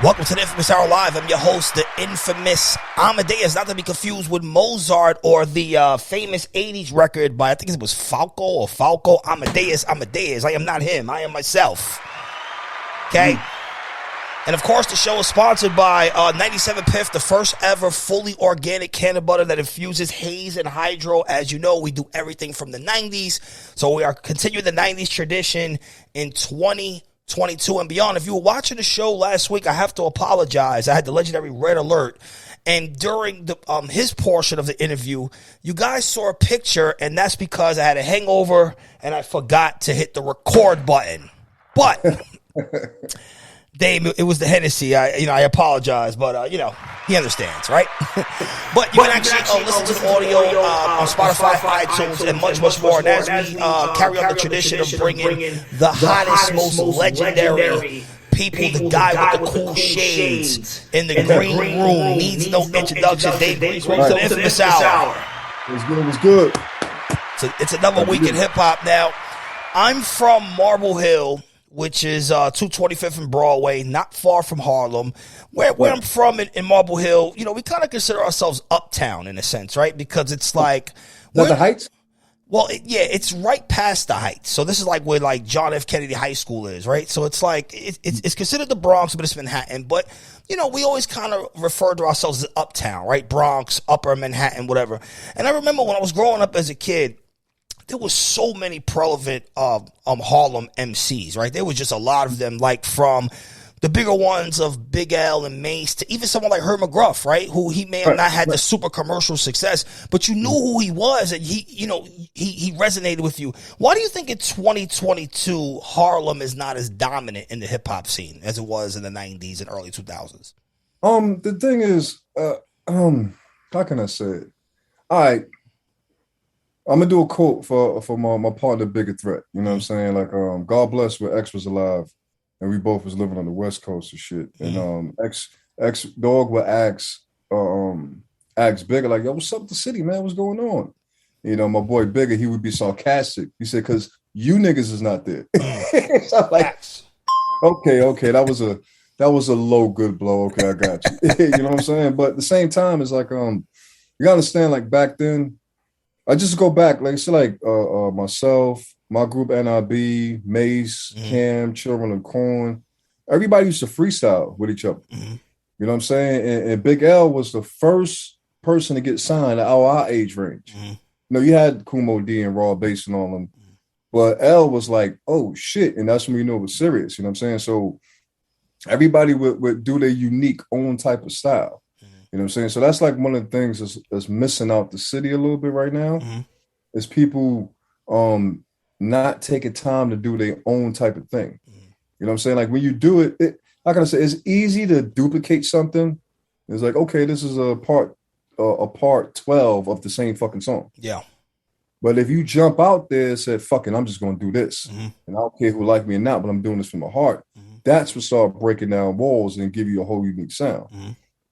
Welcome to the Inphamus Hour Live. I'm your host, the infamous Amadeuz, not to be confused with Mozart or the famous 80s record by, I think it was Falco, Amadeuz. I am not him. I am myself. Okay? And of course, the show is sponsored by 97 Piff, the first ever fully organic can butter that infuses haze and hydro. As you know, we do everything from the 90s. So we are continuing the 90s tradition in 2022 and beyond. If you were watching the show last week, I have to apologize. I had the legendary Red Alert. And during the his portion of the interview, you guys saw a picture, and that's because I had a hangover and I forgot to hit the record button. But Dame, it was the Hennessy. I apologize, but he understands, right? But you can actually listen to the audio on Spotify, iTunes, and much more. And as we carry on the tradition of bringing the hottest, most legendary people, the guy with the cool shades in the green room needs no introduction. Dame Greese, welcome to the Inphamus Hour. It was good. So it's another week in hip hop. Now, I'm from Marble Hill, which is 225th and Broadway, not far from Harlem. Where I'm from in Marble Hill, we kind of consider ourselves uptown in a sense, right? Because it's like... Is that the Heights? Well, it's right past the Heights. So this is like where like John F. Kennedy High School is, right? So it's like, it's considered the Bronx, but it's Manhattan. But, we always kind of refer to ourselves as uptown, right? Bronx, Upper Manhattan, whatever. And I remember when I was growing up as a kid, there was so many relevant Harlem MCs, right? There was just a lot of them, like from the bigger ones of Big L and Mace to even someone like Herb McGruff, right? Who he may have not had the super commercial success, but you knew who he was, and he resonated with you. Why do you think in 2022 Harlem is not as dominant in the hip hop scene as it was in the 90s and early 2000s? The thing is, how can I say it? All right. I'm gonna do a quote for my partner, Bigger Threat. You know what I'm saying? Like, God bless when X was alive, and we both was living on the West Coast and shit. And X dog would ask Bigger, like, yo, what's up with the city, man? What's going on? My boy Bigger, he would be sarcastic. He said, because you niggas is not there. So I'm like, okay, that was a low good blow. Okay, I got you. You know what I'm saying? But at the same time, it's like, you gotta understand, like back then. I just go back, like myself, my group NIB, Mace, Cam, Children of Corn. Everybody used to freestyle with each other. You know what I'm saying? And Big L was the first person to get signed at our age range. You had Kumo D and Raw Bass and all them, but L was like, oh shit, and that's when we knew it was serious. You know what I'm saying? So everybody would do their unique own type of style. You know what I'm saying? So that's like one of the things that's missing out the city a little bit right now is people not taking time to do their own type of thing. You know what I'm saying? Like when you do it, how can I say, it's easy to duplicate something. It's like, okay, this is a part 12 of the same fucking song. Yeah. But if you jump out there and say, fuck it, I'm just going to do this. And I don't care who like me or not, but I'm doing this from my heart. That's what start breaking down walls and give you a whole unique sound.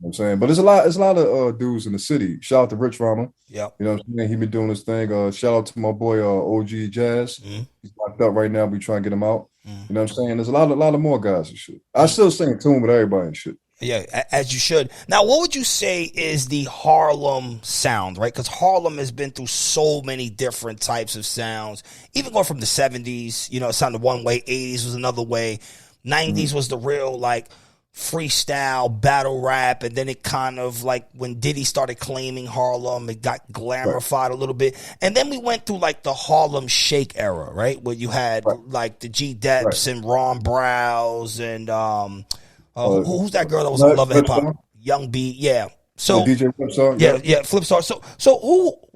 You know what I'm saying? But there's a lot of dudes in the city. Shout out to Rich Rama. Yeah. You know what I'm saying? He been doing this thing. Shout out to my boy OG Jazz. He's locked up right now. We try and get him out. You know what I'm saying? There's a lot of more guys and shit. I still sing in tune with everybody and shit. Yeah, as you should. Now, what would you say is the Harlem sound, right? Because Harlem has been through so many different types of sounds. Even going from the 70s, it sounded one way. 80s was another way. 90s was the real, like, freestyle battle rap, and then it kind of like when Diddy started claiming Harlem, it got glamorified a little bit, and then we went through like the Harlem Shake era, right, where you had like the G Deps and Ron Browse and who's that girl that was on Love and Hip Hop? Young B, yeah. So DJ Flipstar, Flipstar.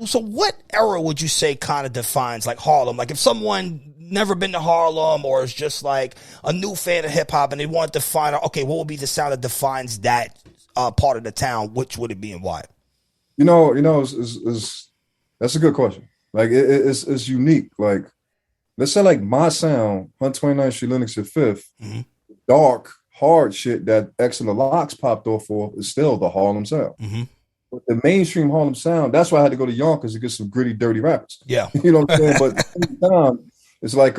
So what era would you say kind of defines like Harlem? Like if someone never been to Harlem or is just like a new fan of hip hop and they want to find out, okay, what would be the sound that defines that part of the town? Which would it be and why? That's a good question. Like it's unique. Like let's say like my sound, 129th Street, Lenox at 5th, dark, hard shit that X and the Locks popped off for is still the Harlem sound. But the mainstream Harlem sound, that's why I had to go to Yonkers to get some gritty, dirty rappers. Yeah. You know what I'm saying? But at the same time, it's like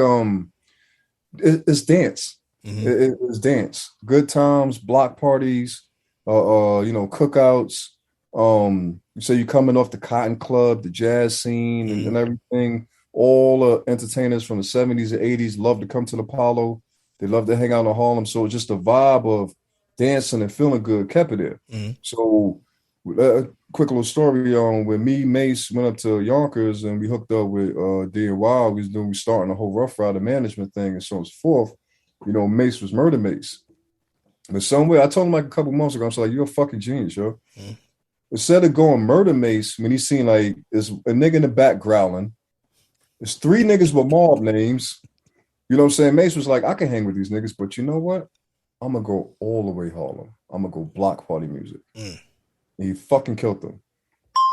it's dance. It was dance, good times, block parties, cookouts. You say you're coming off the Cotton Club, the jazz scene, and everything. All entertainers from the 70s and 80s love to come to the Apollo. They love to hang out in Harlem. So just the vibe of dancing and feeling good kept it there. So a quick little story on when me, Mace went up to Yonkers and we hooked up with D&Y. We starting the whole Rough Rider management thing and so on and so forth. Mace was Murder Mace. But somewhere, I told him like a couple months ago, I was like, you're a fucking genius, yo. Instead of going Murder Mace, when he seen like, there's a nigga in the back growling, there's 3 niggas with mob names. You know what I'm saying? Mace was like, I can hang with these niggas, but you know what? I'm going to go all the way Harlem. I'm going to go block party music. And he fucking killed them.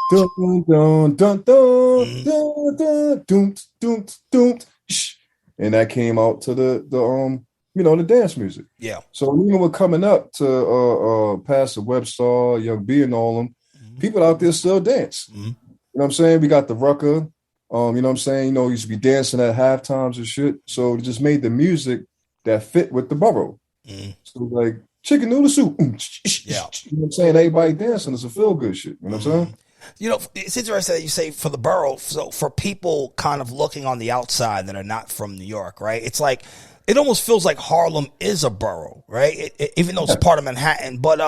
Dun, dun, dun, dun, dun, dun, dun, dun, dun, shh. And that came out to the dance music. Yeah. So even with coming up to Pastor Webstar, Young B and all them, people out there still dance. You know what I'm saying? We got the Rucker. You know what I'm saying? Used to be dancing at half times and shit. So it just made the music that fit with the borough. So like chicken noodle soup. Yeah. You know what I'm saying? Everybody dancing. It's a feel good shit. You know what I'm saying? It's interesting that you say for the borough. So for people kind of looking on the outside that are not from New York, right? It's like, it almost feels like Harlem is a borough, right? Even though it's part of Manhattan. But,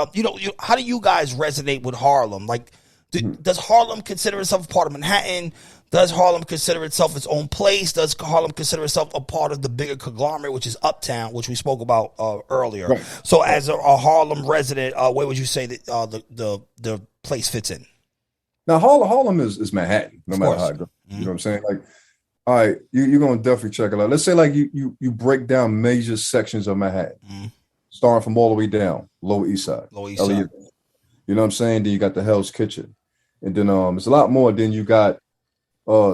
how do you guys resonate with Harlem? Like, does Harlem consider itself a part of Manhattan? Does Harlem consider itself its own place? Does Harlem consider itself a part of the bigger conglomerate, which is Uptown, which we spoke about earlier? Right. So as a Harlem resident, where would you say that the place fits in? Now, Harlem is Manhattan, no matter how it goes. You know what I'm saying? Like, all right, you're going to definitely check it out. Let's say like you break down major sections of Manhattan, starting from all the way down, Lower East Side. You know what I'm saying? Then you got the Hell's Kitchen. And then it's a lot more. Then you got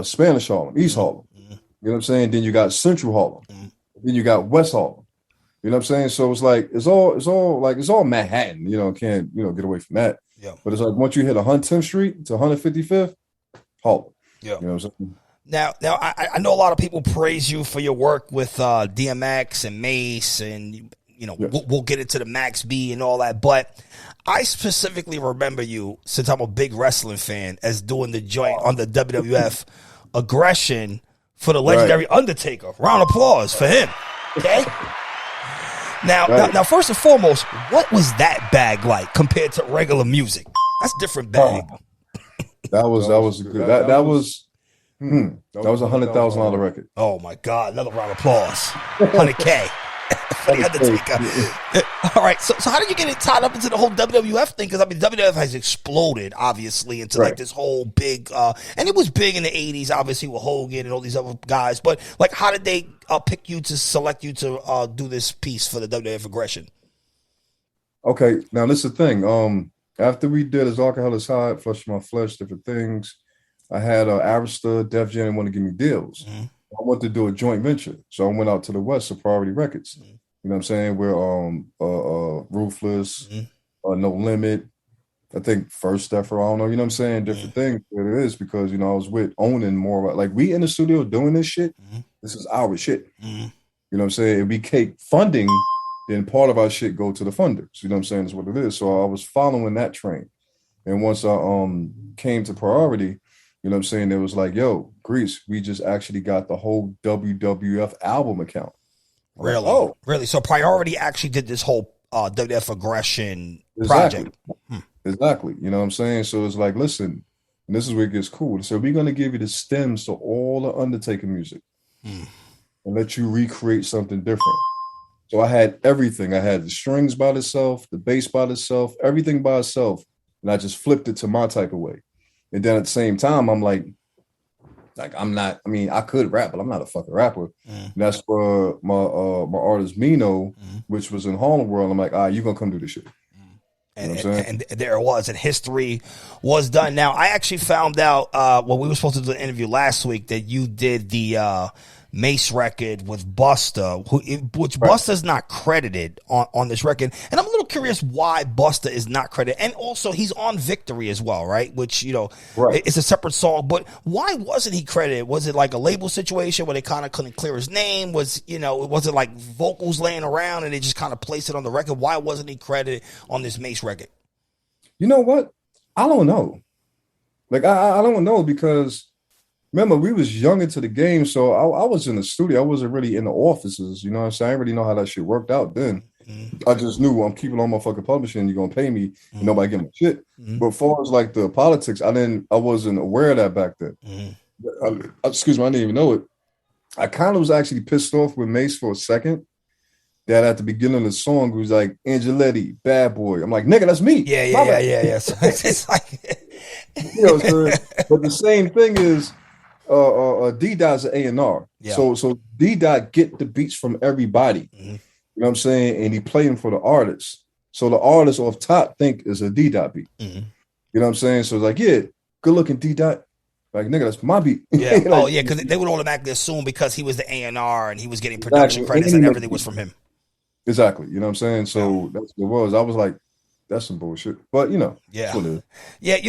Spanish Harlem, East Harlem. You know what I'm saying? Then you got Central Harlem. Then you got West Harlem. You know what I'm saying? So it's like it's all Manhattan. Can't get away from that. Yeah. But it's like once you hit 110th Street to 155th, Harlem. Yeah. You know what I'm saying? Now, I know a lot of people praise you for your work with DMX and Mace, and we'll get into the Max B and all that. But I specifically remember you, since I'm a big wrestling fan, as doing the joint on the WWF Aggression for the legendary Undertaker. Round of applause for him. Okay. Now, first and foremost, what was that bag like compared to regular music? That's a different bag. That was good. That was $100,000 record. Oh my God! Another round of applause. 100K for the Undertaker. All right. So how did you get it tied up into the whole WWF thing? Because WWF has exploded, obviously, into like this whole big, and it was big in the '80s, obviously with Hogan and all these other guys. But like, how did they pick you to select you to do this piece for the WWF Aggression? Okay, now this is the thing. After we did As Alcohol Is High, Flush My Flesh, different things, I had Arista, Def Jam want to give me deals. I wanted to do a joint venture. So I went out to the West to Priority Records. You know what I'm saying? We're Ruthless, No Limit, I think First Stepper, I don't know, you know what I'm saying? Different things. But it is because, I was with owning more, like we in the studio doing this shit. This is our shit. You know what I'm saying? If we take funding, then part of our shit go to the funders. You know what I'm saying? That's what it is. So I was following that train. And once I came to Priority, you know what I'm saying? It was like, yo, Grease, we just actually got the whole WWF album account. Really? Like, really? So Priority actually did this whole WWF Aggression project. Exactly. You know what I'm saying? So it's like, listen, and this is where it gets cool. So we're going to give you the stems to all the Undertaker music and let you recreate something different. So I had everything. I had the strings by itself, the bass by itself, everything by itself. And I just flipped it to my type of way. And then at the same time, I'm like I'm not, I could rap, but I'm not a fucking rapper. And that's where my artist Mino, which was in Harlem World, I'm like, you're going to come do this shit. And there it was, and history was done. Now, I actually found out when we were supposed to do the interview last week that you did the Mace record with Busta, which Busta's not credited on this record. And I'm a little curious why Busta is not credited, and also he's on Victory as well, right? Which Right. it's a separate song. But why wasn't he credited? Was it like a label situation where they kind of couldn't clear his name? Was it like vocals laying around and they just kind of placed it on the record? Why wasn't he credited on this Mace record? You know what? I don't know. Like I don't know, because remember, we was young into the game, so I was in the studio. I wasn't really in the offices. You know what I'm saying? I didn't really know how that shit worked out then. I just knew I'm keeping on my fucking publishing. You're gonna pay me, and nobody give me shit. But as far as like the politics, I wasn't aware of that back then. Excuse me, I didn't even know it. I kind of was actually pissed off with Mace for a second. That at the beginning of the song, it was like Angeletti, bad boy. I'm like, nigga, that's me. Yeah. So it's like, so, but the same thing is. D-Dot's an A&R. Yeah. So D-Dot get the beats from everybody. You know what I'm saying? And he play them for the artists. So the artist off top think is a D-Dot beat. You know what I'm saying? So it's like, yeah, good looking D-Dot. Like, nigga, that's my beat. Yeah. Because they would automatically assume because he was the A&R and he was getting production credits and everything was from him. Exactly. You know what I'm saying? So that's what it was. I was like, that's some bullshit. But, Yeah,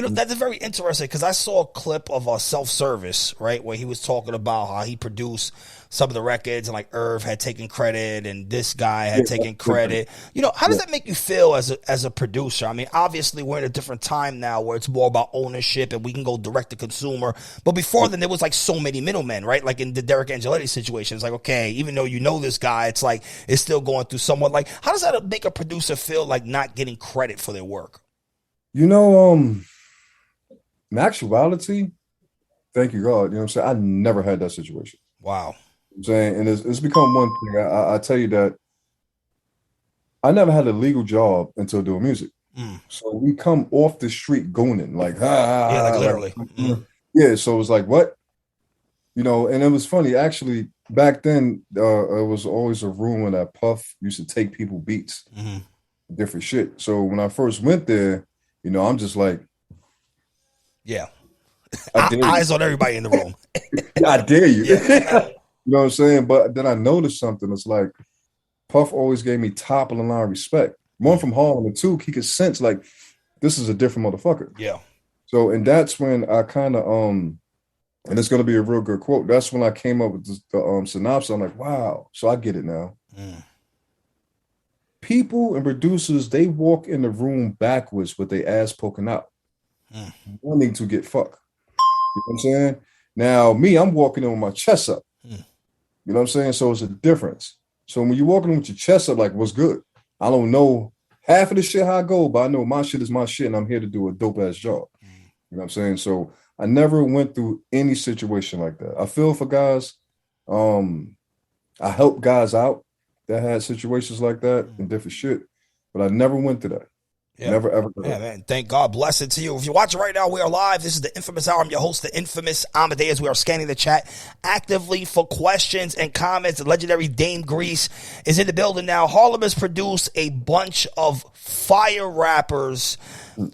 that's very interesting because I saw a clip of a Self-Service, right, where he was talking about how he produced some of the records and like Irv had taken credit and this guy had taken credit. How does that make you feel as a producer? I mean, obviously we're in a different time now where it's more about ownership and we can go direct to consumer. But before then, there was like so many middlemen, right? Like in the Derek Angeletti situation, it's like, okay, even though you know this guy, it's like it's still going through someone. Like, how does that make a producer feel like not getting credit for their work? In actuality, thank you, God. You know what I'm saying? I never had that situation. Wow. I'm saying, and it's become one thing. I tell you that I never had a legal job until doing music. So we come off the street gooning, like, like literally. Yeah, so it was like, what? And it was funny. Actually, back then, it was always a rumor that Puff used to take people beats, different shit. So when I first went there, I'm just like, yeah. Eyes on everybody in the room. I dare you. You know what I'm saying? But then I noticed something. It's like Puff always gave me top of the line respect. One from Harlem, and two, he could sense like this is a different motherfucker. Yeah. So, and that's when I kind of and it's gonna be a real good quote. That's when I came up with the synopsis. I'm like, wow. So I get it now. People and producers, they walk in the room backwards with their ass poking out, wanting to get fucked. You know what I'm saying? Now, me, I'm walking in with my chest up. You know what I'm saying? So it's a difference. So when you're walking in with your chest up, like, what's good? I don't know half of the shit how I go, but I know my shit is my shit, and I'm here to do a dope-ass job. You know what I'm saying? So I never went through any situation like that. I feel for guys. I help guys out that had situations like that and different shit, but I never went to that. Yeah. Never, ever. Yeah, man. Thank God. Bless it to you. If you're watching right now, we are live. This is the Inphamus Hour. I'm your host, the infamous Amadeuz. We are scanning the chat actively for questions and comments. The legendary Dame Grease is in the building now. Harlem has produced a bunch of fire rappers.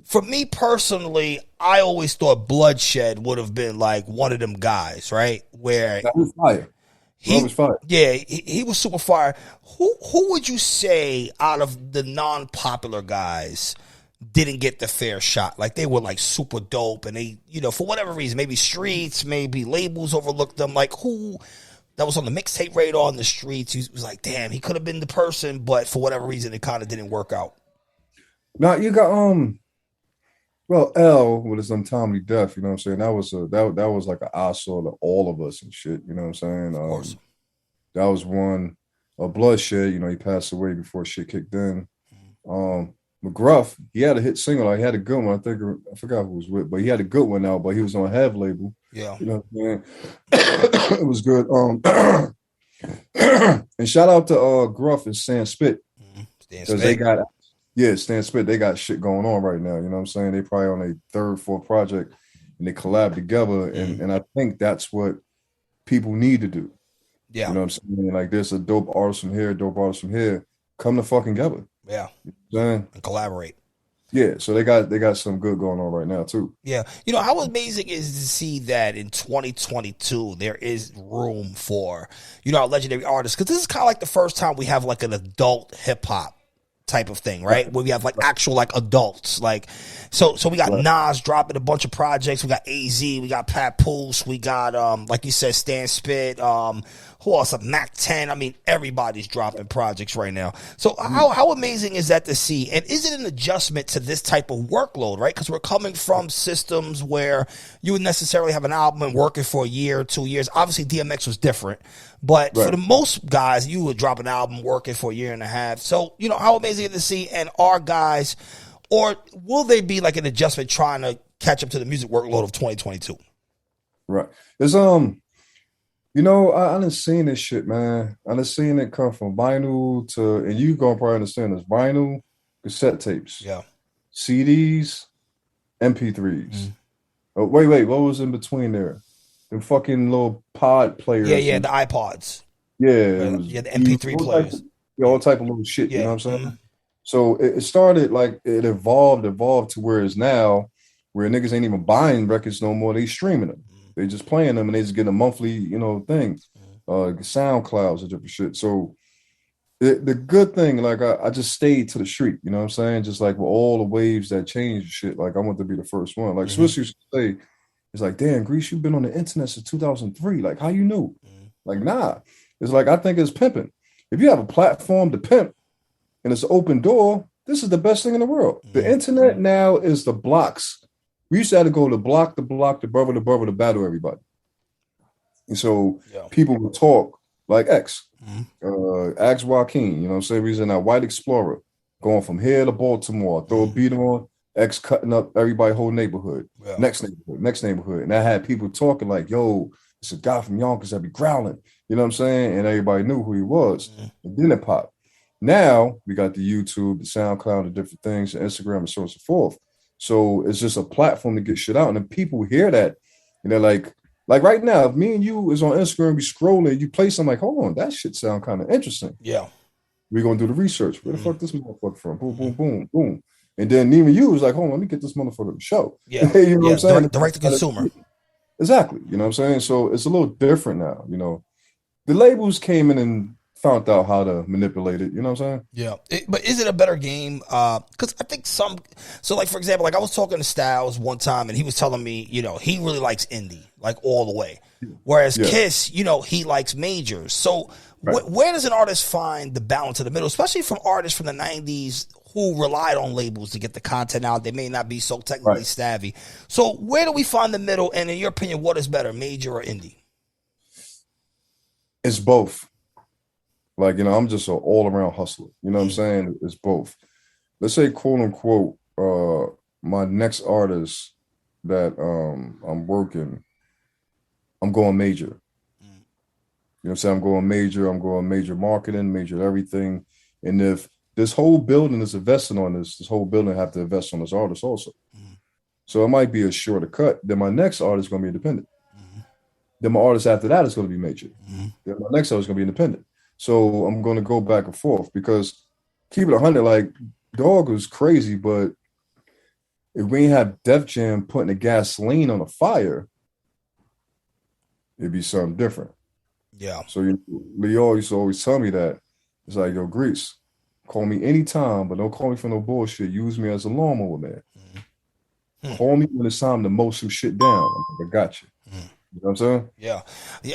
For me personally, I always thought Bloodshed would have been like one of them guys, right? Where that was fire. He was super fire. Who would you say out of the non-popular guys didn't get the fair shot? Like they were like super dope and they, for whatever reason, maybe streets, maybe labels overlooked them. Like who that was on the mixtape radar on the streets, he was like, damn, he could have been the person, but for whatever reason, it kind of didn't work out. Now you got L with his untimely death, you know what I'm saying? That was that was like an eyesore to all of us and shit, you know what I'm saying? Of course. That was one. Bloodshed, he passed away before shit kicked in. McGruff, he had a hit single, like he had a good one. I forgot who was with, but he had a good one out, but he was on Have label. Yeah. You know what I'm saying? It was good. And shout out to Gruff and Stan Spit. Because they got Stan Spit, they got shit going on right now. You know what I'm saying? They probably on a third, fourth project and they collab together. And I think that's what people need to do. Yeah. You know what I'm saying? Like there's a dope artist from here, dope artist from here. Come to fucking together. Yeah. You know what I'm saying? And collaborate. Yeah, so they got some good going on right now too. Yeah. How amazing is to see that in 2022 there is room for, legendary artists. Because this is kind of like the first time we have like an adult hip hop type of thing, right? Where we have like actual like adults, like so we got Nas dropping a bunch of projects. We got AZ, we got Papoose, we got like you said, Stan Spit, who else? Mac 10. I mean, everybody's dropping projects right now. So how amazing is that to see? And is it an adjustment to this type of workload, right? Because we're coming from systems where you would necessarily have an album and working for a year or 2 years. Obviously, DMX was different. But for the most guys, you would drop an album working for a year and a half. So, you know, how amazing is it to see? And are guys, or will they be like an adjustment trying to catch up to the music workload of 2022? Right. There's you know, I done seen this shit, man. I done seen it come from vinyl to, and you gonna probably understand this, vinyl, cassette tapes, CDs, MP3s. Oh, wait, what was in between there? The fucking little pod players. Yeah, the iPods. Yeah, the MP3 players. All type of little shit, you know what I'm saying? So it started like, it evolved to where it's now, where niggas ain't even buying records no more, they streaming them. They just playing them and they just get a monthly, you know, thing. SoundClouds and different shit. So the good thing, like I just stayed to the street, you know what I'm saying? Just like with all the waves that changed and shit, like I want to be the first one. Like Swiss used to say, it's like, damn, Grease, you've been on the internet since 2003. Like, how you knew? Like, nah. It's like, I think it's pimping. If you have a platform to pimp and it's an open door, this is the best thing in the world. The internet now is the blocks. We used to have to go to block, the borough, to battle everybody. And so people would talk like X. Ask Joaquin, you know what I'm saying? We was in that white Explorer going from here to Baltimore, throw a beat on, X cutting up everybody, whole neighborhood, next neighborhood. And I had people talking like, yo, it's a guy from Yonkers that be growling, you know what I'm saying? And everybody knew who he was. And then it popped. Now we got the YouTube, the SoundCloud, the different things, the Instagram, and so on and so forth. So it's just a platform to get shit out. And then people hear that, and they're like right now, if me and you is on Instagram, we scrolling, you play something like, hold on, that shit sound kind of interesting. Yeah. We're going to do the research. Where the fuck this motherfucker from? Boom, boom, boom, boom. And then even you was like, hold on, let me get this motherfucker to show. Yeah. You know what I'm saying? Direct to consumer. Exactly. You know what I'm saying? So it's a little different now, you know. The labels came in and found out how to manipulate it, you know what I'm saying? Yeah. But is it a better game? Because I think so like, for example, like I was talking to Styles one time and he was telling me, you know, he really likes indie, like all the way. Whereas Kiss, you know, he likes majors. So where does an artist find the balance in the middle, especially from artists from the 90s who relied on labels to get the content out? They may not be so technically savvy. So where do we find the middle? And in your opinion, what is better, major or indie? It's both. Like, you know, I'm just an all-around hustler. You know what I'm saying? It's both. Let's say, quote unquote, my next artist that I'm working, I'm going major. You know what I'm saying? I'm going major marketing, major everything. And if this whole building is investing on this whole building have to invest on this artist also. So it might be a shorter cut. Then my next artist is going to be independent. Then my artist after that is going to be major. Then my next artist is going to be independent. So I'm going to go back and forth because keep it 100, like Dog was crazy, but if we ain't have Def Jam putting the gasoline on the fire, it'd be something different. Yeah. So Leo used to always tell me that. It's like, yo, Grease, call me anytime, but don't call me for no bullshit. Use me as a lawnmower man. Call me when it's time to mow some shit down. I'm like, I got you. You know what I'm saying? Yeah.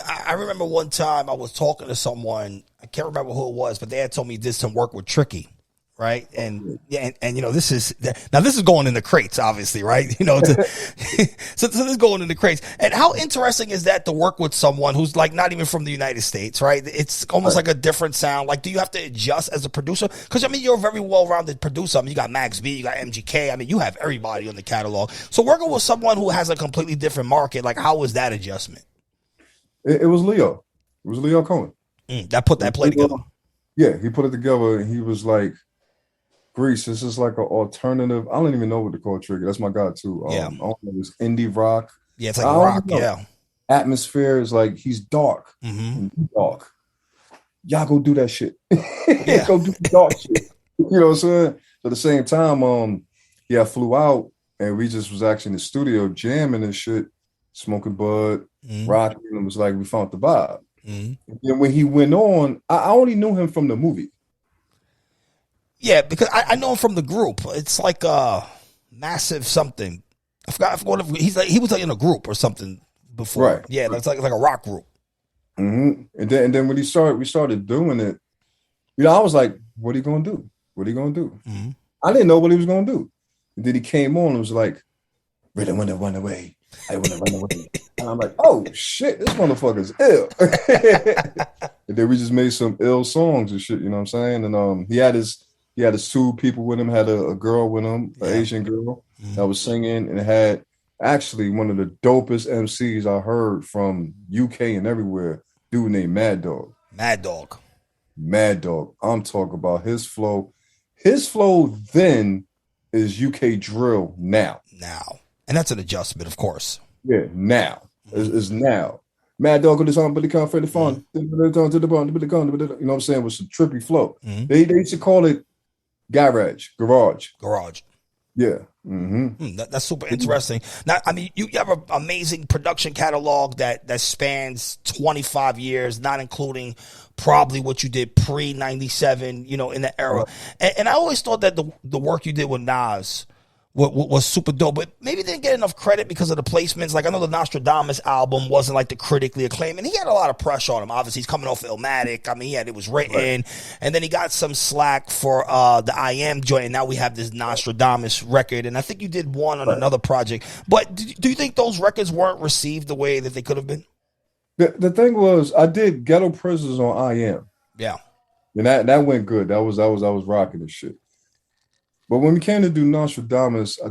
I remember one time I was talking to someone, I can't remember who it was, but they had told me he did some work with Tricky, right? And you know, this is going in the crates, obviously, right? You know, so this is going in the crates. And how interesting is that to work with someone who's like not even from the United States, right? It's almost like a different sound. Like, do you have to adjust as a producer? Because I mean, you're a very well-rounded producer. I mean, you got Max B, you got MGK. I mean, you have everybody on the catalog. So working with someone who has a completely different market, like, how was that adjustment? It was Leo. It was Leo Cohen. That put that play together. Yeah, he put it together, and he was like, Grease, this is like an alternative. I don't even know what to call Trigger. That's my guy too. I don't know, it's indie rock. Yeah, it's like rock. Yeah, atmosphere is like he's dark. Dark. Y'all go do that shit. Go do the dark shit. You know what I'm saying? So at the same time, I flew out and we just was actually in the studio jamming and shit, smoking bud, rocking. And it was like we found the vibe. And when he went on, I only knew him from the movie. Yeah, because I know him from the group. It's like massive something. I forgot what he was like in a group or something before. Right. Yeah, that's like a rock group. And then when we started doing it, I was like, what are you gonna do? What are you gonna do? Mm-hmm. I didn't know what he was gonna do. And then he came on and was like, really wanna run away. I wanna run away. And I'm like, oh shit, this motherfucker's ill. And then we just made some ill songs and shit, you know what I'm saying? And he had his two people with him, had a girl with him, an Asian girl that was singing, and had actually one of the dopest MCs I heard from UK and everywhere, dude named Mad Dog. Mad Dog. I'm talking about his flow. His flow then is UK drill now. And that's an adjustment, of course. Yeah, now. Is now. Mad Dog on the song, but they can't find the phone. You know what I'm saying? With some trippy flow. They used to call it garage. Yeah. That's super interesting. Now, I mean, you have an amazing production catalog that spans 25 years, not including probably what you did pre-97, in the era. And I always thought that the work you did with Nas was super dope, but maybe didn't get enough credit because of the placements. Like, I know the Nostradamus album wasn't like the critically acclaimed, and he had a lot of pressure on him. Obviously, he's coming off Illmatic. I mean, it was written, and then he got some slack for the I Am joint, and now we have this Nostradamus record, and I think you did one on another project. But do you think those records weren't received the way that they could have been? The thing was, I did Ghetto Prisoners on I Am. Yeah. And that went good. I was rocking this shit. But when we came to do Nostradamus, I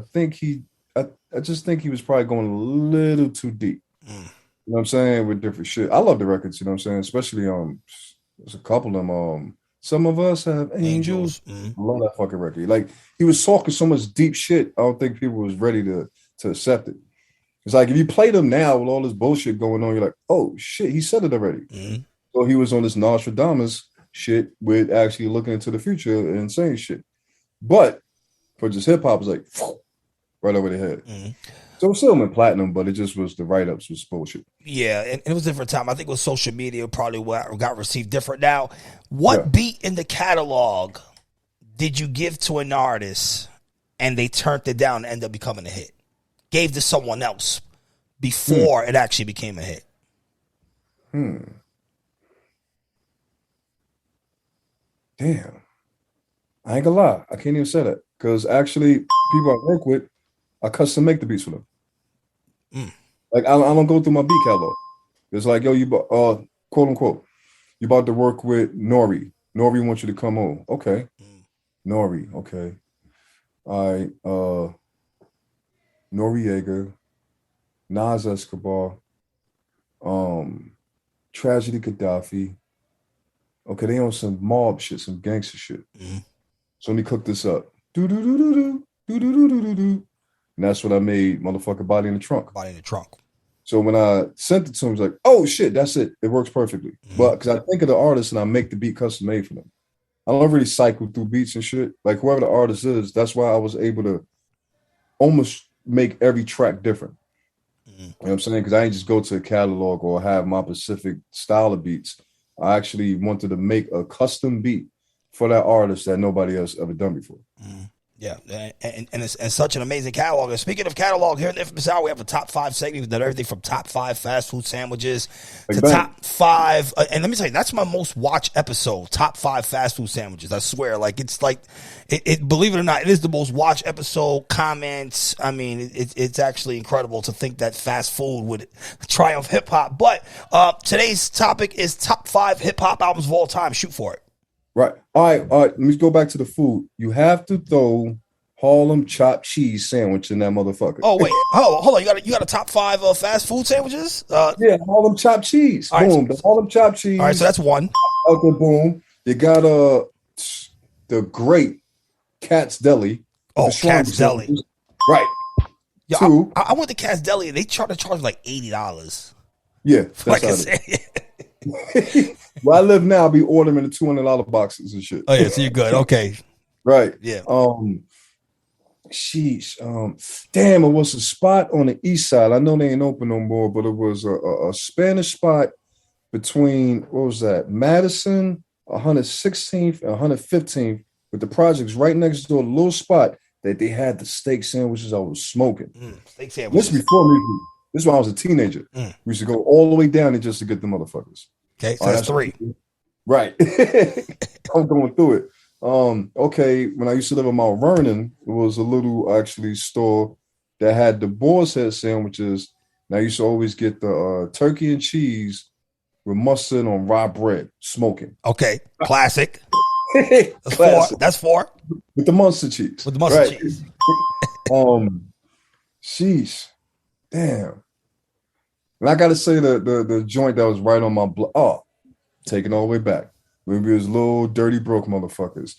just think he was probably going a little too deep. You know what I'm saying? With different shit. I love the records, you know what I'm saying? Especially there's a couple of them. Some of Us Have Angels. I love that fucking record. Like, he was talking so much deep shit. I don't think people was ready to accept it. It's like, if you play them now with all this bullshit going on, you're like, oh shit, he said it already. So he was on this Nostradamus shit with actually looking into the future and saying shit. But for just hip hop, it's like right over the head. So it still went platinum, but it just was the write ups was bullshit. Yeah, and it was a different time. I think with social media, probably what got received different. Now, what beat in the catalog did you give to an artist and they turned it down and ended up becoming a hit? Gave to someone else before it actually became a hit? Damn. I ain't gonna lie. I can't even say that. Because actually, people I work with, I custom make the beats for them. Like, I don't go through my beat catalog. It's like, yo, quote unquote, you about to work with Nori. Nori wants you to come on. Okay. Nori, okay. All right. Noriega, Nas Escobar, Tragedy Gaddafi. Okay, they on some mob shit, some gangster shit. So let me cook this up. Do. And that's what I made, motherfucker, Body in the Trunk. So when I sent it to him, I was like, oh shit, that's it. It works perfectly. But because I think of the artist and I make the beat custom made for them. I don't really cycle through beats and shit. Like, whoever the artist is, that's why I was able to almost make every track different. You know what I'm saying? Because I didn't just go to a catalog or have my specific style of beats. I actually wanted to make a custom beat for that artist that nobody else ever done before. Yeah, and it's such an amazing catalog. And speaking of catalog, here in the Inphamus Hour, we have a top 5 segment. We've done everything from top 5 fast food sandwiches to top 5. And let me tell you, that's my most watched episode, top 5 fast food sandwiches. I swear, like, it's like, it believe it or not, it is the most watched episode, comments. I mean, it's actually incredible to think that fast food would triumph hip hop. But today's topic is top 5 hip hop albums of all time. Shoot for it. Right. All right. Let me go back to the food. You have to throw Harlem chopped cheese sandwich in that motherfucker. Oh, wait. Hold on. You got a top 5 fast food sandwiches? Yeah, Harlem chopped cheese. Boom. The Harlem chopped cheese. All right, so that's one. Okay, boom. You got the great Cat's Deli. Oh, Cat's Deli. Right. Yo, 2. I went to Cat's Deli and they try to charge like $80. Yeah. Like I said. Where I live now, I'll be ordering the $200 boxes and shit. Oh yeah, so you're good. Okay. Right. Yeah. Sheesh. Damn, it was a spot on the east side. I know they ain't open no more, but it was a Spanish spot between, what was that? Madison, 116th and 115th but the projects right next door, a little spot that they had the steak sandwiches I was smoking. Steak This sandwiches. before me. This is when I was a teenager. We used to go all the way down there just to get the motherfuckers. Okay, so that's 3. Right. I'm going through it. Okay, when I used to live in Mount Vernon, it was a little actually store that had the boar's head sandwiches. And I used to always get the turkey and cheese with mustard on rye bread, smoking. Okay, classic. That's Classic. 4. That's 4. With the mustard cheese. With the mustard cheese. Sheesh. Damn. And I gotta say the joint that was right on my block. Oh, taking all the way back. Maybe it was little dirty broke motherfuckers.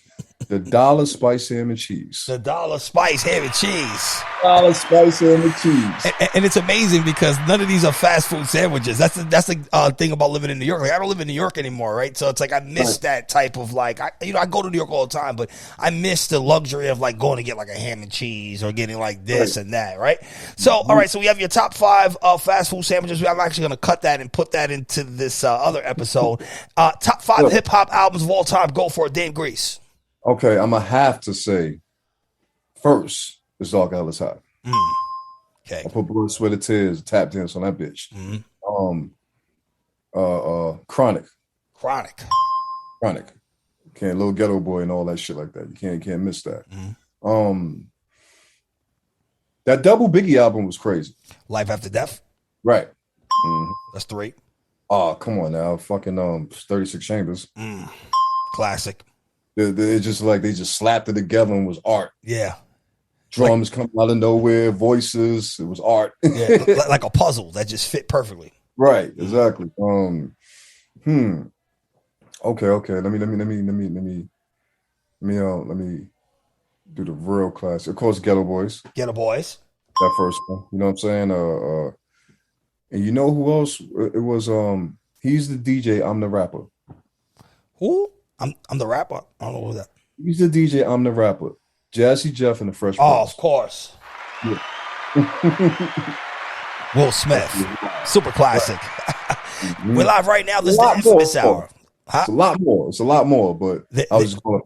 The dollar spice ham and cheese. The dollar spice ham and cheese. Dollar spice ham and cheese. And it's amazing because none of these are fast food sandwiches. That's the thing about living in New York. Like, I don't live in New York anymore, right? So it's like I miss that type of like, I go to New York all the time, but I miss the luxury of like going to get like a ham and cheese or getting like this and that, right? So, all right, so we have your top 5 fast food sandwiches. I'm actually going to cut that and put that into this other episode. Top 5 hip hop albums of all time. Go for it, Dame Grease. Okay, I'm gonna have to say first, it's Dark Ellis High. Okay. I put Blood, Sweat, and Tears, tap dance on that bitch. Chronic. Can't Little Ghetto Boy and all that shit like that. You can't miss that. That double Biggie album was crazy. Life After Death. Right. That's 3. Oh, come on now. Fucking 36 Chambers. Classic. They just like they just slapped it together and was art. Yeah. Drums coming out of nowhere, voices. It was art. Yeah, like a puzzle that just fit perfectly. Right, exactly. Okay. Let me do the real classic. Of course, Ghetto Boys. Ghetto Boys. That first one. You know what I'm saying? And you know who else? It was he's the DJ, I'm the rapper. Who? I'm the rapper. I don't know who that. He's the DJ, I'm the rapper. Jazzy Jeff and the Fresh Oh, Prince. of course. Yeah. Will Smith. Super classic. We're live right now. This is the Infamous Hour. Huh? It's a lot more, but I was just going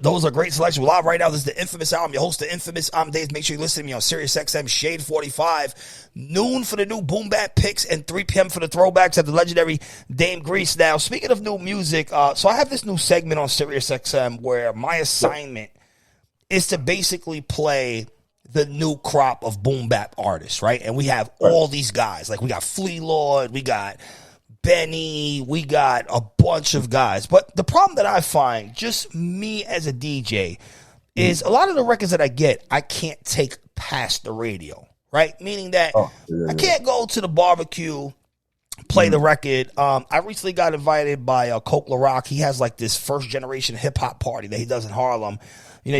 those are great selections. We're live right now. This is the Infamous Hour. I'm your host, the Infamous Amadeuz. Make sure you listen to me on Sirius XM Shade 45. Noon for the new boom bap picks and 3 p.m. for the throwbacks at the legendary Dame Grease. Now, speaking of new music, so I have this new segment on Sirius XM where my assignment is to basically play the new crop of boom bap artists, right? And we have all these guys. Like, we got Flea Lord, we got Benny, we got a bunch of guys. But the problem that I find, just me as a DJ, is a lot of the records that I get, I can't take past the radio, right? Meaning that I can't go to the barbecue, play the record. I recently got invited by Coke LaRock. He has like this first generation hip hop party that he does in Harlem. You know,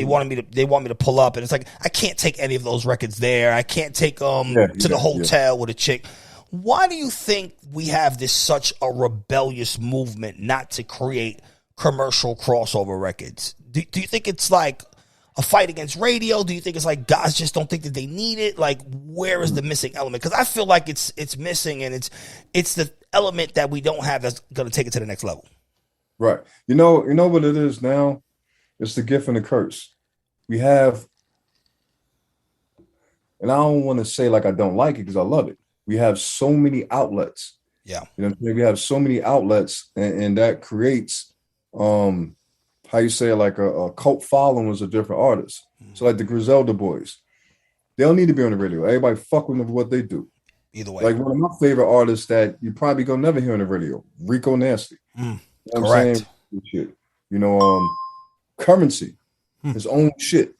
they want me to pull up, and it's like I can't take any of those records there. I can't take them to the hotel with a chick. Why do you think we have this such a rebellious movement not to create commercial crossover records? Do you think it's like a fight against radio? Do you think it's like guys just don't think that they need it? Like, where is the missing element? Because I feel like it's missing, and it's the element that we don't have that's going to take it to the next level. Right. You know what it is now? It's the gift and the curse. We have, and I don't want to say like I don't like it because I love it. We have so many outlets. Yeah. You know, we have so many outlets, and that creates, how you say, like a cult followers of different artists. So like the Griselda boys, they don't need to be on the radio. Everybody fuck with them for what they do. Either way. Like one of my favorite artists that you probably gonna never hear on the radio, Rico Nasty. You know what Correct. I'm saying? Shit. You know, Currency, his own shit.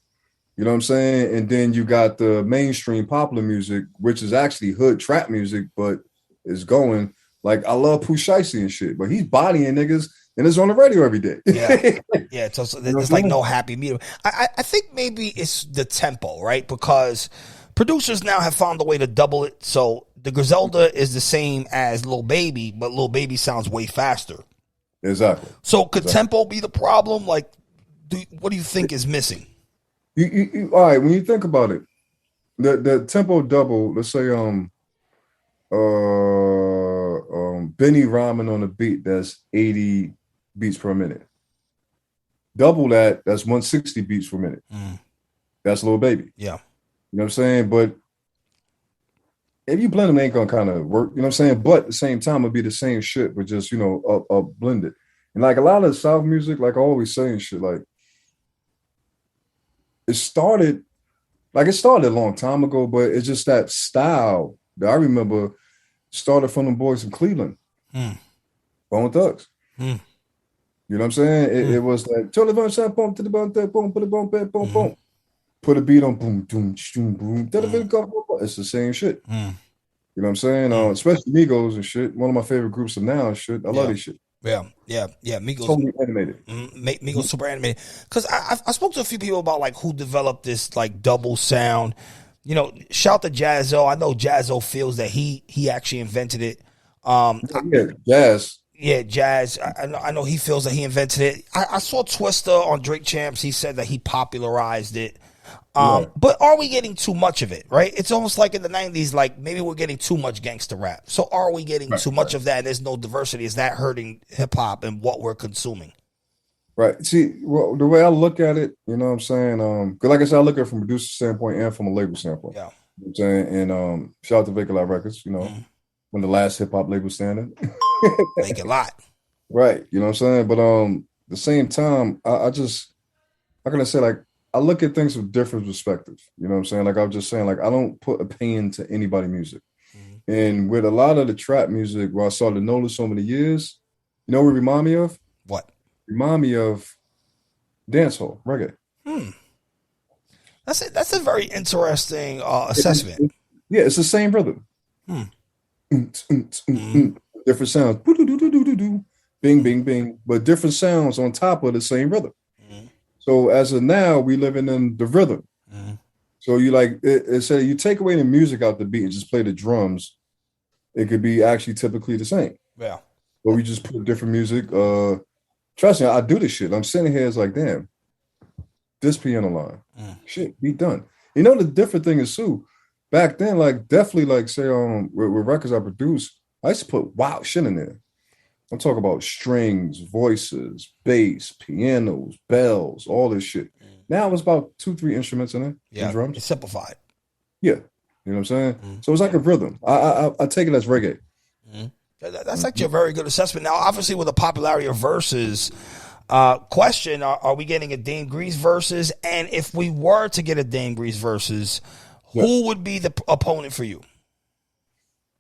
You know what I'm saying? And then you got the mainstream popular music, which is actually hood trap music, but is going like I love Pooh Shiesty and shit, but he's bodying niggas and it's on the radio every day. Yeah. So there's like no happy medium. I think maybe it's the tempo, right? Because producers now have found a way to double it. So the Griselda is the same as Lil Baby, but Lil Baby sounds way faster. Exactly. So could tempo be the problem? Like, what do you think is missing? All right, when you think about it, the tempo double, let's say Benny rhyming on a beat that's 80 beats per minute. Double that, that's 160 beats per minute. That's Lil Baby. Yeah. You know what I'm saying? But if you blend them, it ain't gonna kind of work. You know what I'm saying? But at the same time, it'll be the same shit, but just, you know, up blended. And like a lot of South music, like I always say and shit, like it started a long time ago, but it's just that style that I remember started from them boys from Cleveland, Bone Thugs. You know what I'm saying? It was like turn the bone shot, boom to the bone, boom, put the bone back, boom, boom. Put a beat on boom, doom, boom, boom. It's the same shit. You know what I'm saying? Especially Migos and shit. One of my favorite groups of now and shit. I love this shit. Yeah. Migos totally animated. Migos super animated. Because I spoke to a few people about like who developed this like double sound. You know, shout to Jazzo. I know Jazzo feels that he actually invented it. Jazz. Yeah, Jazz. I know he feels that he invented it. I saw Twista on Drink Champs. He said that he popularized it. But are we getting too much of it, right? It's almost like in the 90s, like maybe we're getting too much gangster rap. So are we getting too much of that and there's no diversity? Is that hurting hip hop and what we're consuming? Right. See, well, the way I look at it, you know what I'm saying? Because like I said, I look at it from a producer standpoint and from a label standpoint. Yeah. You know what I'm saying? And shout out to Vacant Lot Records, you know, when the last hip hop label standing. Vacant Lot. Right. You know what I'm saying? But at the same time, I just, how can I say, like, I look at things from different perspectives. You know what I'm saying? Like I was just saying, like, I don't put opinion to anybody's music. And with a lot of the trap music, where I started to notice so many years, you know what it remind me of? What? Remind me of dancehall, reggae. That's a very interesting assessment. Yeah, it's the same rhythm. Different sounds. Bing, bing, bing. But different sounds on top of the same rhythm. So as of now, we living in the rhythm. So you like it said you take away the music out the beat and just play the drums, it could be actually typically the same. Yeah. But we just put different music. Trust me, I do this shit. I'm sitting here, it's like, damn, this piano line. Shit, be done. You know the different thing is too, back then, like definitely like say with records I produced, I used to put wild shit in there. I'm talking about strings, voices, bass, pianos, bells, all this shit. Now it's about 2-3 instruments in it. Yeah, drums. it's simplified. Yeah, you know what I'm saying. So it's like a rhythm. I take it as reggae. That's actually a very good assessment. Now, obviously, with the popularity of verses, question: Are we getting a Dame Grease versus? And if we were to get a Dame Grease versus, who would be the opponent for you?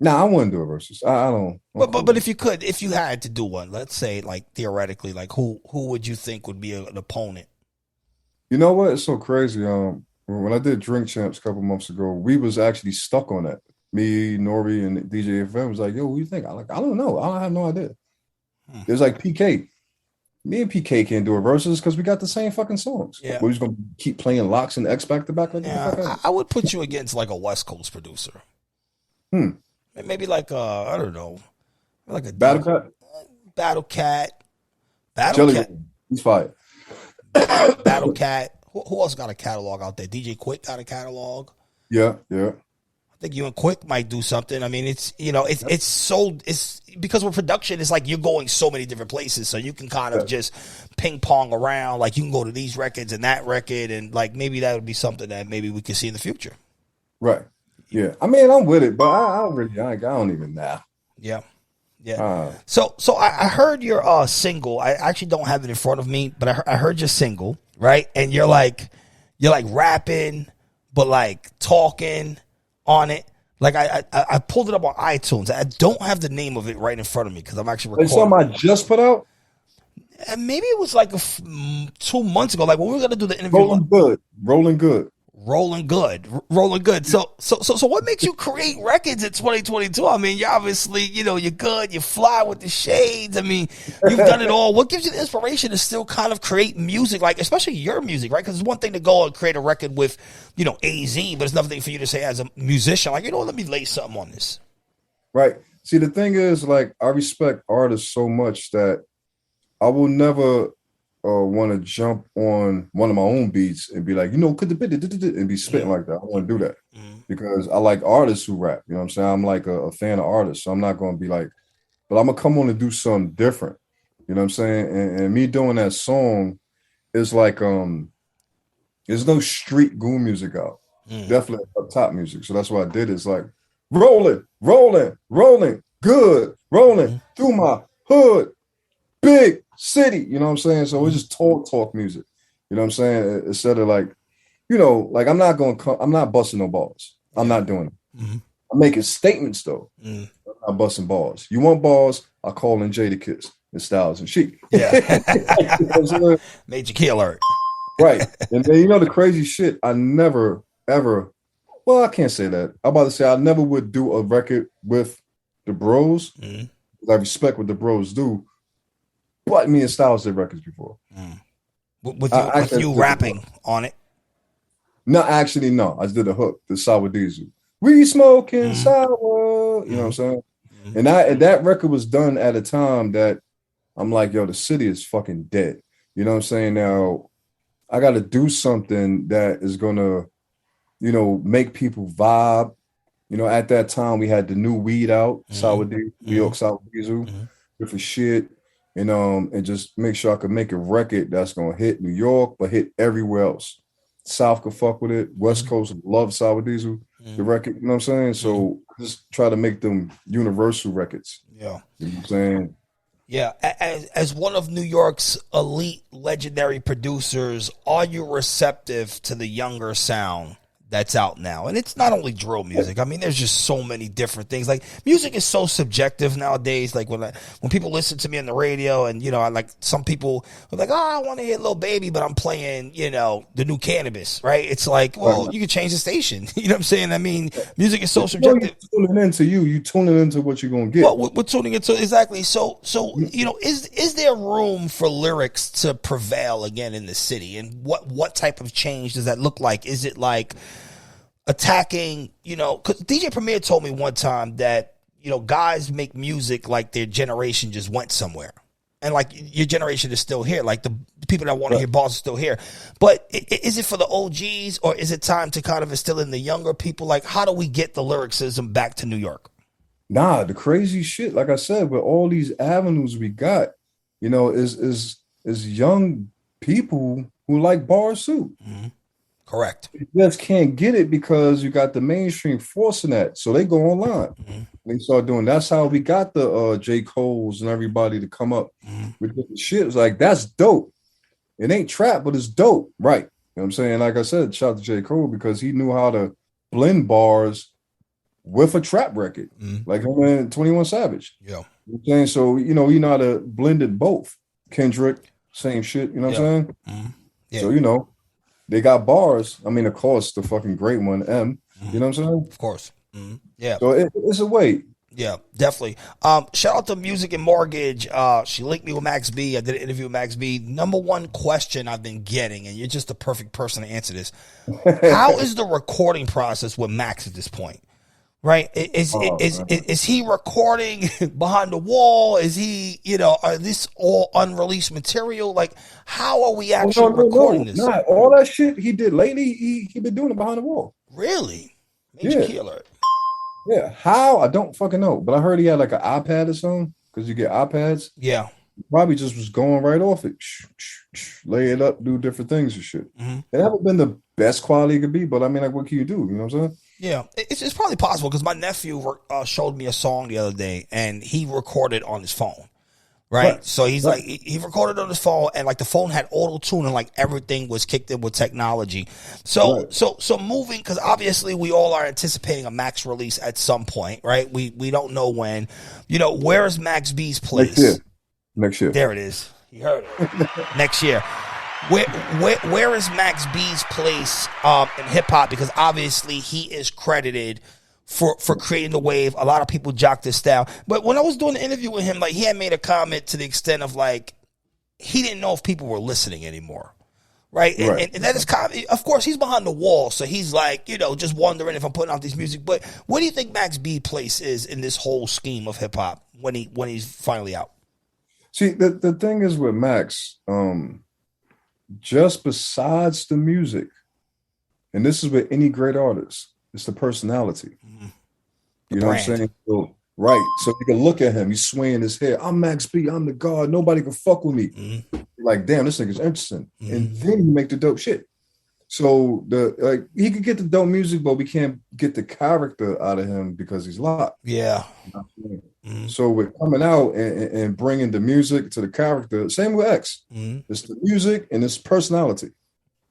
Nah, I wouldn't do a versus. I don't. But if you could, if you had to do one, let's say like theoretically, like who would you think would be an opponent? You know what? It's so crazy. When I did Drink Champs a couple months ago, we was actually stuck on that. Me, Nori, and DJ FM was like, "Yo, what do you think?" I don't know. I have no idea. There's like PK. Me and PK can't do a versus because we got the same fucking songs. Yeah. We're just gonna keep playing locks and X back to back like I would put you against like a West Coast producer. Maybe like I don't know, like a Battle Cat. Battle Cat. He's fired. Battle Cat. Who else got a catalog out there? DJ Quick got a catalog. Yeah. I think you and Quick might do something. I mean, it's it's because with production, it's like you're going so many different places, so you can kind of just ping pong around. Like you can go to these records and that record, and like maybe that would be something that maybe we could see in the future. Right. Yeah. I mean, I'm with it, but I don't even know. Yeah. So I heard your single. I actually don't have it in front of me, but I heard your single, right? And you're like rapping, but like talking on it. Like I pulled it up on iTunes. I don't have the name of it right in front of me because I'm actually recording. It's something I just put out. And maybe it was like 2 months ago. Like when we were gonna do the interview. Rolling good. So what makes you create records in 2022? I mean, you're obviously, you're good. You fly with the shades. I mean, you've done it all. What gives you the inspiration to still kind of create music, like especially your music, right? Because it's one thing to go and create a record with, AZ, but it's another thing for you to say as a musician, like, let me lay something on this. Right. See, the thing is, like, I respect artists so much that I will never want to jump on one of my own beats and be like, could the bit and be spitting like that. I don't want to do that because I like artists who rap. You know what I'm saying? I'm like a fan of artists, so I'm not going to be like, but I'm gonna come on and do something different. You know what I'm saying? And me doing that song, it's like there's no street goon music out. Mm. Definitely up top music. So that's what I did. It's like rolling, rolling, rolling, good, rolling Mm. through my hood, big city. You know what I'm saying? So it's Mm. just talk music. You know what I'm saying? Instead of like, like I'm not busting no balls. I'm Yeah. not doing it. Mm. I'm making statements though. Mm. I'm not busting balls. You want balls? I'll call in Jada Kiss and Styles and Chic. You Yeah. know what I'm saying? Major key alert. Right. And then the crazy shit, I never ever, well, I can't say that. I'm about to say I never would do a record with the bros. Mm. I respect what the bros do, but me and Styles did records before. Mm. With I you with actually you did the hook. rapping on it. No, actually, no. I did the hook, the Sour Diesel. We smoking Mm. sour. You know what I'm Mm. saying? Mm. And that record was done at a time that I'm like, yo, the city is fucking dead. You know what I'm saying? Now I got to do something that is gonna, make people vibe. At that time we had the new weed out, Mm. Sour Diesel, New York Mm. Sour Diesel, Mm. different shit. And just make sure I could make a record that's gonna hit New York, but hit everywhere else. South could fuck with it. West Mm. Coast love Sour Diesel, the Mm. record. You know what I'm saying? Mm. So just try to make them universal records. Yeah. You know what I'm saying? Yeah, as one of New York's elite legendary producers, are you receptive to the younger sound that's out now? And it's not only drill music. I mean, there's just so many different things. Like music is so subjective nowadays. Like when people listen to me on the radio, and I like some people are like, oh, I want to hear Lil Baby, but I'm playing the new Cannabis, right? It's like, well, you can change the station. You know what I'm saying? I mean, music is so subjective. You're tuning into you tuning into what you're gonna Well, get. we're tuning into exactly. So is there room for lyrics to prevail again in the city? And what type of change does that look like? Is it like attacking? Because DJ Premier told me one time that guys make music like their generation just went somewhere, and like your generation is still here. Like the people that want to hear bars are still here. But is it for the OGs, or is it time to kind of instill in the younger people? Like, how do we get the lyricism back to New York? Nah, the crazy shit, like I said, with all these avenues we got, is young people who like bars too. Mm-hmm. Correct. You just can't get it because you got the mainstream forcing that. So they go online. Mm-hmm. They start doing that's how we got the J. Cole's and everybody to come up with different shit. It's like that's dope. It ain't trap, but it's dope. Right. You know what I'm saying? Like I said, shout out to J. Cole because he knew how to blend bars with a trap record, like him and 21 Savage. Yeah. You know what I'm saying? So, you know how to blend it both. Kendrick, same shit, you know what I'm saying? Yeah. So, they got bars. I mean, of course, the fucking great one, M. You know what I'm saying? Of course. Yeah. So it's a way. Yeah, definitely. Shout out to Music and Mortgage. She linked me with Max B. I did an interview with Max B. Number one question I've been getting, and you're just the perfect person to answer this. How is the recording process with Max at this point? Right? Is he recording behind the wall? Is he, are this all unreleased material? Like, how are we actually recording this? Nah, all that shit he did lately, he been doing it behind the wall. Really? Major key alert. Yeah. How? I don't fucking know. But I heard he had like an iPad or something, because you get iPads. Yeah. Probably just was going right off it. Lay it up, do different things and shit. It haven't been the best quality it could be, but I mean, like, what can you do? You know what I'm saying? Yeah, it's probably possible because my nephew showed me a song the other day and he recorded on his phone, right? So he's like, he recorded on his phone and like the phone had auto tune and like everything was kicked in with technology. So moving, because obviously we all are anticipating a Max release at some point, right? We don't know when. Where is Max B's place? Next year. There it is. You heard it. Next year. Where is Max B's place in hip hop? Because obviously he is credited for creating the wave. A lot of people jock this style. But when I was doing the interview with him, like he had made a comment to the extent of like he didn't know if people were listening anymore. Right? And that is kind of course he's behind the wall, so he's like, just wondering if I'm putting out this music. But what do you think Max B place is in this whole scheme of hip hop when he's finally out? See, the thing is with Max, just besides the music, and this is with any great artist, it's the personality. You know what I'm saying? So Right. So you can look at him, he's swaying his head. I'm Max B, I'm the God, nobody can fuck with me. Mm-hmm. Like, damn, this nigga's interesting. Mm-hmm. And then you make the dope shit. So he could get the dope music, but we can't get the character out of him because he's locked. Yeah. Mm-hmm. So with coming out and bringing the music to the character, same with X. Mm-hmm. It's the music and it's personality.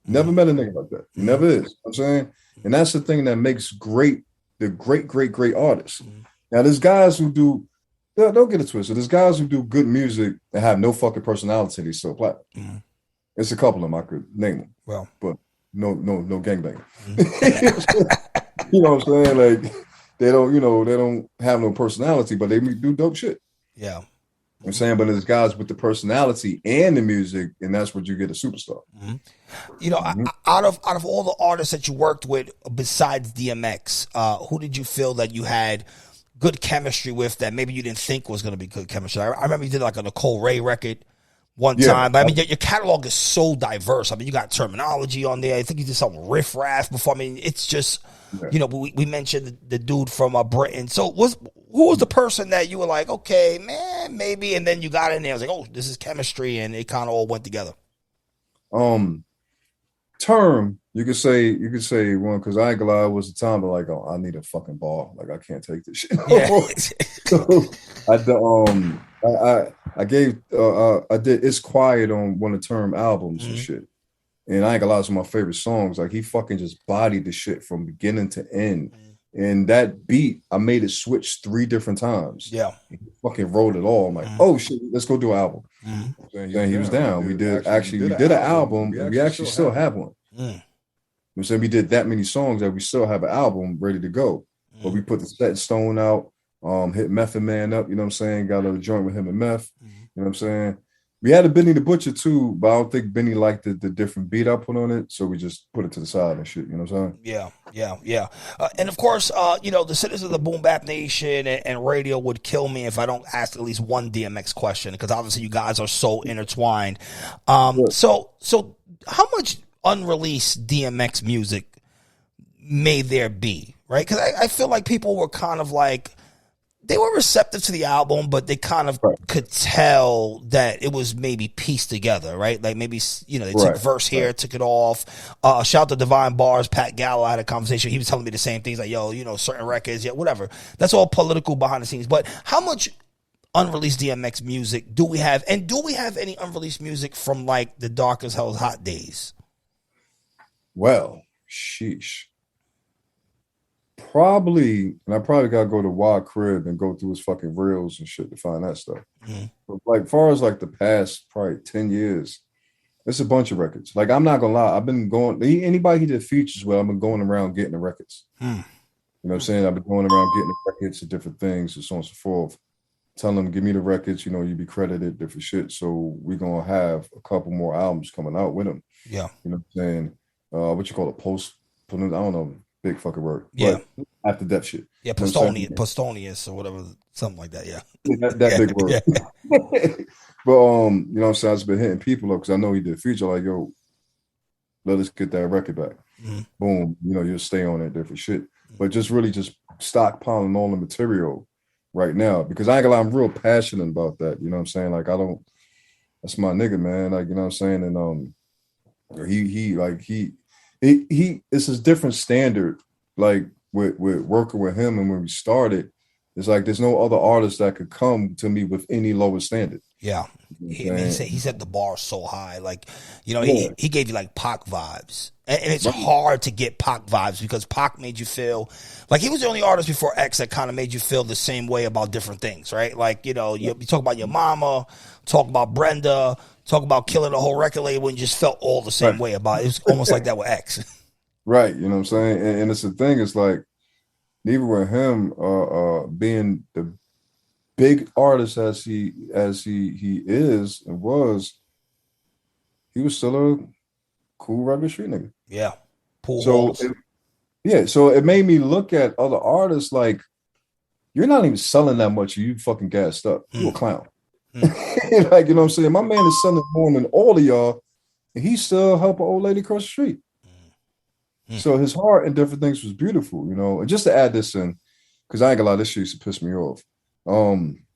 Never met a nigga like that. He never is. I'm saying, and that's the thing that makes the great artists. Now, there's guys who do. Don't get it twisted. There's guys who do good music that have no fucking personality. They still play. It's a couple of them I could name them. Well, but no gangbang. You know what I'm saying? Like they don't have no personality, but they do dope shit. Yeah. I'm saying, but there's guys with the personality and the music, and that's what you get a superstar. You know, out of all the artists that you worked with besides DMX, who did you feel that you had good chemistry with that maybe you didn't think was going to be good chemistry? I remember you did like a Nicole Ray record one time. But I mean, your catalog is so diverse. I mean, you got Terminology on there. I think you did something Riff Raff before. I mean, it's just, you know, we mentioned the dude from Britain. So who was the person that you were like, okay, man, maybe, and then you got in there, I was like, oh, this is chemistry, and it kind of all went together. Term, you could say one, because I ain't gonna lie, it was a time of like, oh, I need a fucking ball. Like, I can't take this shit. Yeah. So I did It's Quiet on one of Term albums and shit. And I ain't gonna lie, it's one of my favorite songs. Like, he fucking just bodied the shit from beginning to end. And that beat, I made it switch 3 different times. Yeah. He fucking wrote it all. I'm like, oh shit, let's go do an album. And he was down. We did an album, and we actually still have one. I'm saying we did that many songs that we still have an album ready to go. But we put the Set in Stone out, hit Method Man up, you know what I'm saying? Got a joint with him and Meth, you know what I'm saying? We had a Benny the Butcher too, but I don't think Benny liked the different beat I put on it, so we just put it to the side and shit, you know what I'm saying? Yeah. And of course, you know, the citizens of the Boom Bap Nation and radio would kill me if I don't ask at least one DMX question, because obviously you guys are so intertwined. So how much unreleased DMX music may there be, right? Because I feel like people were kind of like, they were receptive to the album, but they kind of could tell that it was maybe pieced together, right? Like maybe, you know, they took verse here, took it off. Shout out to Divine Bars. Pat Gallo had a conversation. He was telling me the same things, like, yo, you know, certain records, yeah, whatever. That's all political behind the scenes. But how much unreleased DMX music do we have? And do we have any unreleased music from like the Dark as Hell's Hot days? Well, sheesh. Probably, and I probably gotta go to Wild Crib and go through his fucking reels and shit to find that stuff. But like, far as like the past probably 10 years, it's a bunch of records. Like, I'm not gonna lie, I've been going, anybody he did features with, I've been going around getting the records. You know what I'm saying? I've been going around getting the records of different things and so on and so forth. Telling them, give me the records, you know, you be credited, different shit. So we're gonna have a couple more albums coming out with him. Yeah. You know what I'm saying? What you call it? I don't know. Big fucking word. Yeah. But after death shit. Yeah, Postonius or whatever, something like that. Yeah. That big word. Yeah. But you know what I'm saying? I've been hitting people up because I know he did a feature like, yo, let us get that record back. Boom. You know, you'll stay on that different shit. But just really just stockpiling all the material right now. Because I ain't gonna lie, I'm real passionate about that. You know what I'm saying? Like, that's my nigga, man. Like, you know what I'm saying? And he it's a different standard, like with working with him. And when we started, it's like there's no other artist that could come to me with any lower standard. Yeah. He set the bar so high. Like, you know, he gave you like Pac vibes. And it's hard to get Pac vibes because Pac made you feel like he was the only artist before X that kind of made you feel the same way about different things, right? Like, you know, you talk about your mama, talk about Brenda, talk about killing the whole record label, and you just felt all the same way about it. It was almost like that with X. Right. You know what I'm saying? And it's the thing, it's like, even with him being the big artist as he is and was, he was still a cool regular street nigga. Yeah. So it made me look at other artists like, you're not even selling that much, you fucking gassed up. You a clown. Like, you know what I'm saying? My man is selling more than all of y'all, and he still help an old lady across the street. So his heart and different things was beautiful, you know. And just to add this in, because I ain't gonna lie, this shit used to piss me off.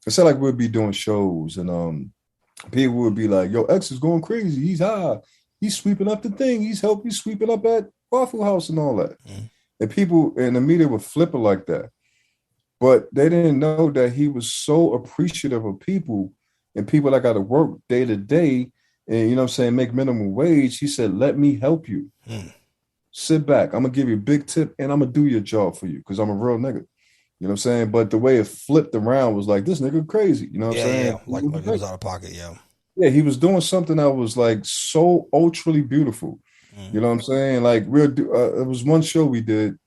It said like we'd be doing shows and people would be like, yo, X is going crazy. He's high. He's sweeping up the thing. He's sweeping up at Waffle House and all that. And people in the media would flip it like that. But they didn't know that he was so appreciative of people and people that got to work day to day and, you know what I'm saying, make minimum wage. He said, let me help you. Sit back. I'm going to give you a big tip and I'm going to do your job for you because I'm a real nigga. You know what I'm saying? But the way it flipped around was like, this nigga crazy. You know what I'm saying? Yeah, like it was out of pocket, yeah. Yeah, he was doing something that was like so ultra beautiful. You know what I'm saying? Like it was one show we did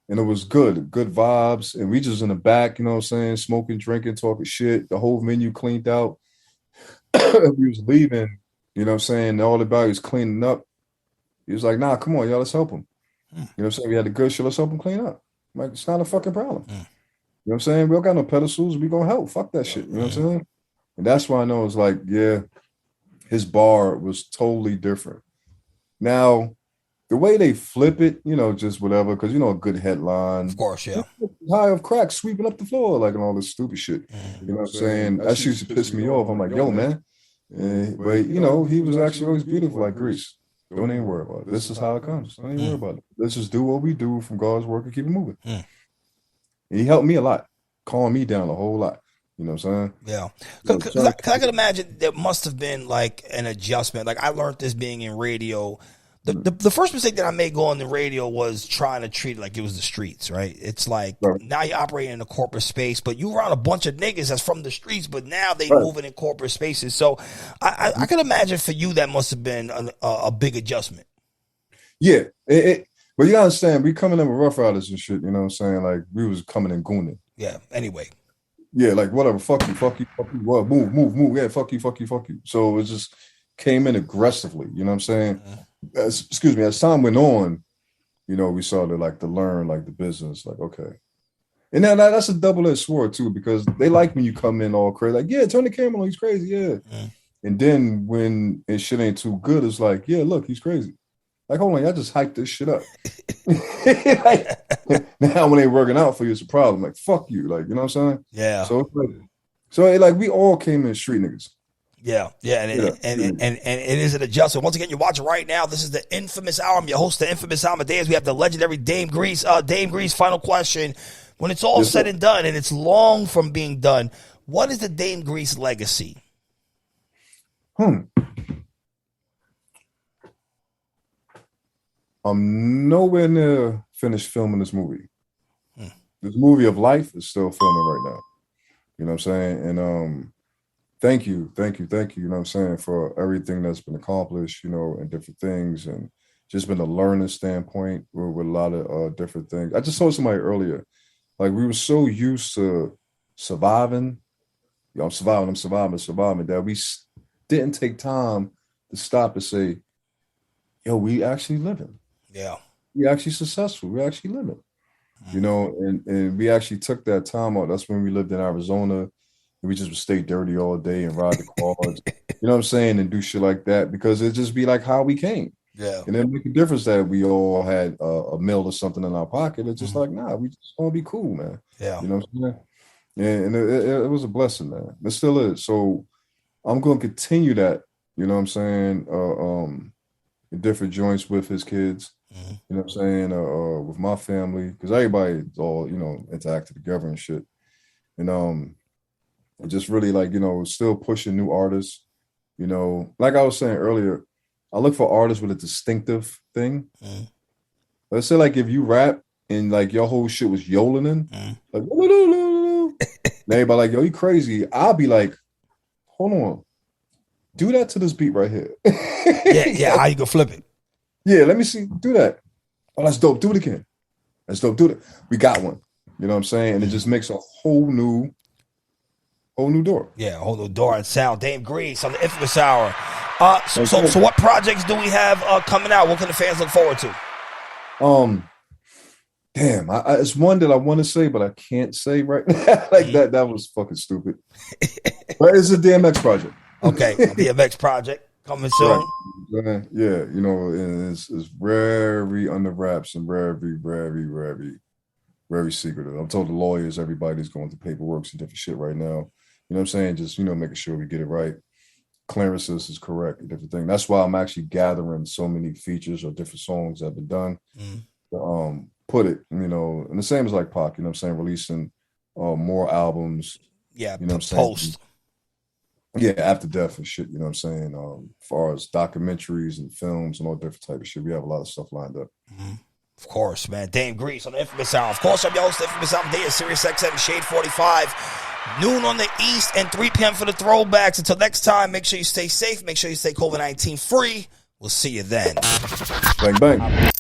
and it was good vibes. And we just in the back, you know what I'm saying? Smoking, drinking, talking shit. The whole menu cleaned out. We was leaving, you know what I'm saying? All the was cleaning up. He was like, nah, come on, y'all, let's help him. You know what I'm saying? We had a good show, let's help him clean up. I'm like, it's not a fucking problem. You know what I'm saying? We don't got no pedestals. We gonna help. Fuck that shit. You know what I'm saying? And that's why I know it's like, yeah, his bar was totally different. Now, the way they flip it, you know, just whatever, because you know a good headline. Of course, yeah. High of crack sweeping up the floor, like and all this stupid shit. You know what I'm saying? That shit used to piss me off. I'm like, yo, man. But you know, he was actually always beautiful like Grease. Don't even worry about it. This is how it comes. Don't even worry about it. Let's just do what we do from God's work and keep it moving. And he helped me a lot, calmed me down a whole lot. You know what I'm saying? Yeah. Because I could imagine there must have been like an adjustment. Like I learned this being in radio. The first mistake that I made going to radio was trying to treat it like it was the streets, right? It's like now you're operating in a corporate space, but you around a bunch of niggas that's from the streets, but now they moving in corporate spaces. So I can imagine for you that must have been a big adjustment. Yeah. But you gotta understand, we coming in with Rough Riders and shit, you know what I'm saying? Like we was coming in gooning. Yeah. Anyway. Yeah, like whatever, fuck you. Well, move. Yeah, fuck you. So it just came in aggressively, you know what I'm saying? Excuse me, as time went on, you know, we started like to learn like the business, like, okay. And now that's a double-edged sword too, because they like when you come in all crazy, like, yeah, turn the camera on, he's crazy, yeah. And then when shit ain't too good, it's like, yeah, look, he's crazy. Like, hold on, y'all just hyped this shit up. Like, now when they working out for you, it's a problem. Like, fuck you, like, you know what I'm saying? Yeah. So it's like we all came in street niggas. Yeah, and it is an adjustment. Once again, you're watching right now. This is the Inphamus Hour. I'm your host, the Infamous Amadeuz. We have the legendary Dame Grease. Dame Grease, final question. When it's all said and done, and it's long from being done, what is the Dame Grease legacy? I'm nowhere near finished filming this movie. This movie of life is still filming right now. You know what I'm saying? And thank you, you know what I'm saying, for everything that's been accomplished, you know, and different things, and just been a learning standpoint with a lot of different things. I just told somebody earlier, like we were so used to surviving, you know, I'm surviving, that we didn't take time to stop and say, yo, we actually living. Yeah. We actually successful. We actually living. You know, and we actually took that time out. That's when we lived in Arizona. We just would stay dirty all day and ride the cars, you know what I'm saying, and do shit like that because it just be like how we came. Yeah. And it make a difference that we all had a meal or something in our pocket. It's just like, nah, we just want to be cool, man. Yeah. You know what I'm saying? And it was a blessing, man. It still is. So I'm going to continue that, you know what I'm saying, in different joints with his kids, you know what I'm saying, with my family, because everybody's all, you know, interacted together and shit. And just really like, you know, still pushing new artists, you know, like I was saying earlier, I look for artists with a distinctive thing. Let's say like if you rap and like your whole shit was yodeling, like everybody like, yo, you crazy. I'll be like, hold on, do that to this beat right here. yeah, how you gonna flip it? Yeah, let me see, do that. Oh, that's dope. Do it again. That's dope. Do it. We got one. You know what I'm saying? And it just makes a whole new door. Yeah, a whole new door and sound. Dame Grease on the Inphamus Hour. So what projects do we have coming out? What can the fans look forward to? Damn, it's one that I want to say, but I can't say right now. Like that was fucking stupid. But it's a DMX project. Okay, a DMX project coming soon. Right. Yeah, you know, and it's very under wraps and very Very secretive. I'm told the lawyers, everybody's going through paperwork and different shit right now. You know what I'm saying? Just, making sure we get it right. Clearances is correct, a different thing. That's why I'm actually gathering so many features or different songs that have been done. Put it, and the same as like Pac, releasing more albums. Yeah, post. Yeah, after death and shit, as far as documentaries and films and all different type of shit. We have a lot of stuff lined up. Of course, man. Dame Grease on the Inphamus Hour. Of course, I'm your host, Inphamus Amadeuz, Sirius XM, Shade 45. Noon on the East and 3 p.m. for the throwbacks. Until next time, make sure you stay safe. Make sure you stay COVID-19 free. We'll see you then. Bang, bang.